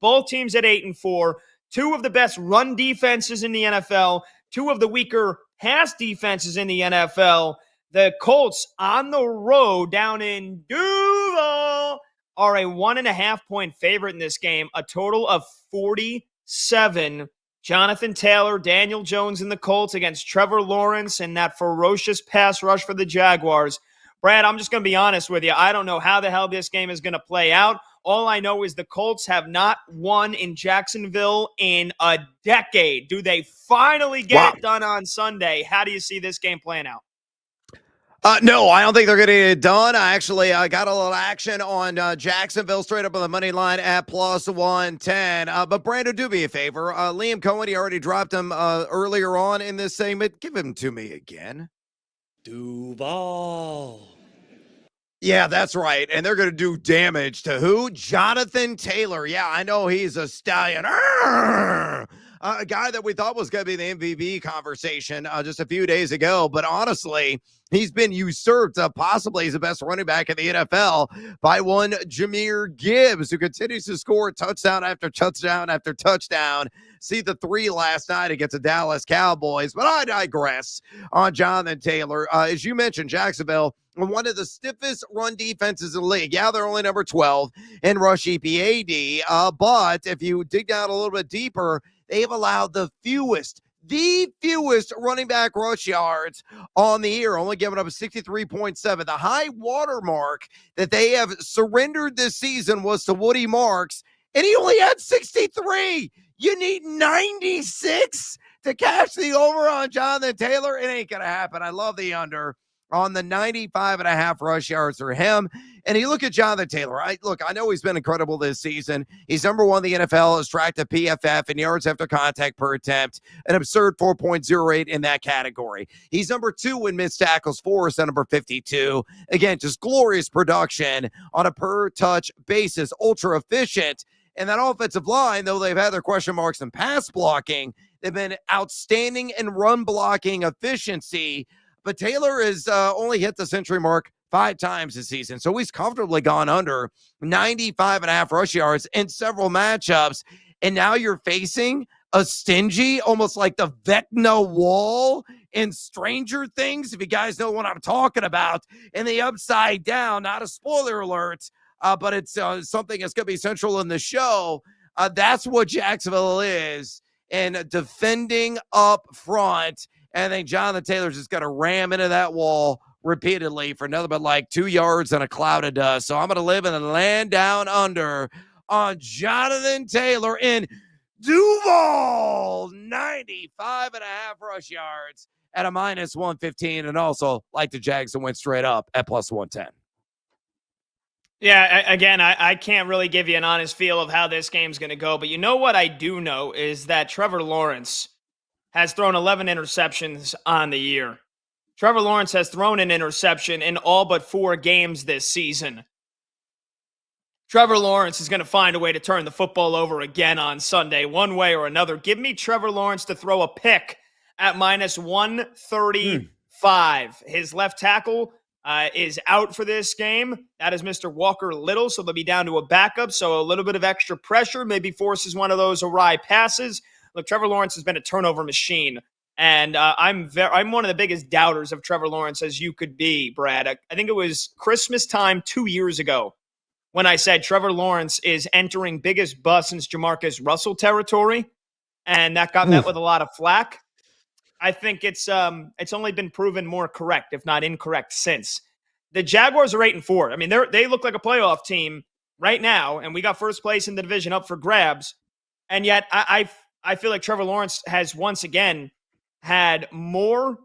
Both teams at 8-4. Two of the best run defenses in the NFL. Two of the weaker pass defenses in the NFL. The Colts on the road down in Duval are a 1.5-point favorite in this game. A total of 47. Jonathan Taylor, Daniel Jones and the Colts against Trevor Lawrence and that ferocious pass rush for the Jaguars. Brad, I'm just going to be honest with you. I don't know how the hell this game is going to play out. All I know is the Colts have not won in Jacksonville in a decade. Do they finally get it done on Sunday? How do you see this game playing out? No, I don't think they're going to get it done. I actually got a little action on Jacksonville straight up on the money line at plus 110. But Brando, do me a favor. Liam Cohen, he already dropped him earlier on in this segment. Give him to me again. Duval. Yeah, that's right. And they're going to do damage to who? Jonathan Taylor. Yeah, I know he's a stallion. A guy that we thought was going to be the MVP conversation just a few days ago. But honestly, he's been usurped possibly as the best running back in the NFL by one Jahmyr Gibbs, who continues to score touchdown after touchdown after touchdown. See the 3 last night against the Dallas Cowboys. But I digress on Jonathan Taylor. As you mentioned, Jacksonville, one of the stiffest run defenses in the league. Yeah, they're only number 12 in rush EPAD. But if you dig down a little bit deeper, they've allowed the fewest running back rush yards on the year, only giving up a 63.7. The high water mark that they have surrendered this season was to Woody Marks, and he only had 63. You need 96 to catch the over on Jonathan Taylor. It ain't going to happen. I love the under on the 95.5 rush yards for him. And you look at Jonathan Taylor. I know he's been incredible this season. He's number 1 in the NFL, has tracked the PFF in yards after contact per attempt, an absurd 4.08 in that category. He's number 2 in missed tackles forced at number 52. Again, just glorious production on a per touch basis, ultra efficient. And that offensive line, though they've had their question marks in pass blocking, they've been outstanding in run blocking efficiency. But Taylor has only hit the century mark 5 times this season. So he's comfortably gone under 95.5 rush yards in several matchups. And now you're facing a stingy, almost like the Vecna wall in Stranger Things, if you guys know what I'm talking about, and the upside down, not a spoiler alert, but it's something that's going to be central in the show. That's what Jacksonville is. And defending up front. And I think Jonathan Taylor's just going to ram into that wall repeatedly for another but like 2 yards and a cloud of dust. So I'm going to live in the land down under on Jonathan Taylor in Duval. 95.5 rush yards at a minus 115. And also like the Jags to win straight up at plus 110. Yeah, again, I can't really give you an honest feel of how this game's going to go. But you know what I do know is that Trevor Lawrence has thrown 11 interceptions on the year. Trevor Lawrence has thrown an interception in all but 4 games this season. Trevor Lawrence is going to find a way to turn the football over again on Sunday, one way or another. Give me Trevor Lawrence to throw a pick at minus 135. His left tackle is out for this game. That is Mr. Walker Little, so they'll be down to a backup, so a little bit of extra pressure, maybe forces one of those awry passes. Look, Trevor Lawrence has been a turnover machine, and I'm one of the biggest doubters of Trevor Lawrence as you could be, Brad. I think it was Christmas time 2 years ago when I said Trevor Lawrence is entering biggest bust since Jamarcus Russell territory, and that got met with a lot of flack. I think it's only been proven more correct, if not incorrect, since. The Jaguars are 8-4. I mean, they look like a playoff team right now, and we got first place in the division up for grabs, and yet I feel like Trevor Lawrence has once again had more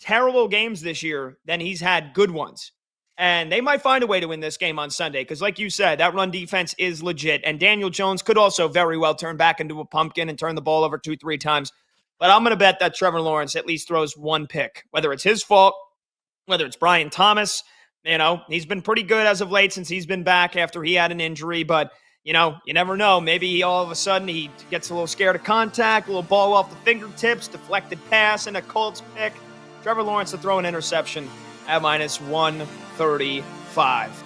terrible games this year than he's had good ones. And they might find a way to win this game on Sunday because, like you said, that run defense is legit. And Daniel Jones could also very well turn back into a pumpkin and turn the ball over 2-3 times. But I'm going to bet that Trevor Lawrence at least throws one pick, whether it's his fault, whether it's Brian Thomas. You know, he's been pretty good as of late since he's been back after he had an injury. But, you know, you never know. Maybe all of a sudden he gets a little scared of contact, a little ball off the fingertips, deflected pass, and a Colts pick. Trevor Lawrence to throw an interception at minus 135.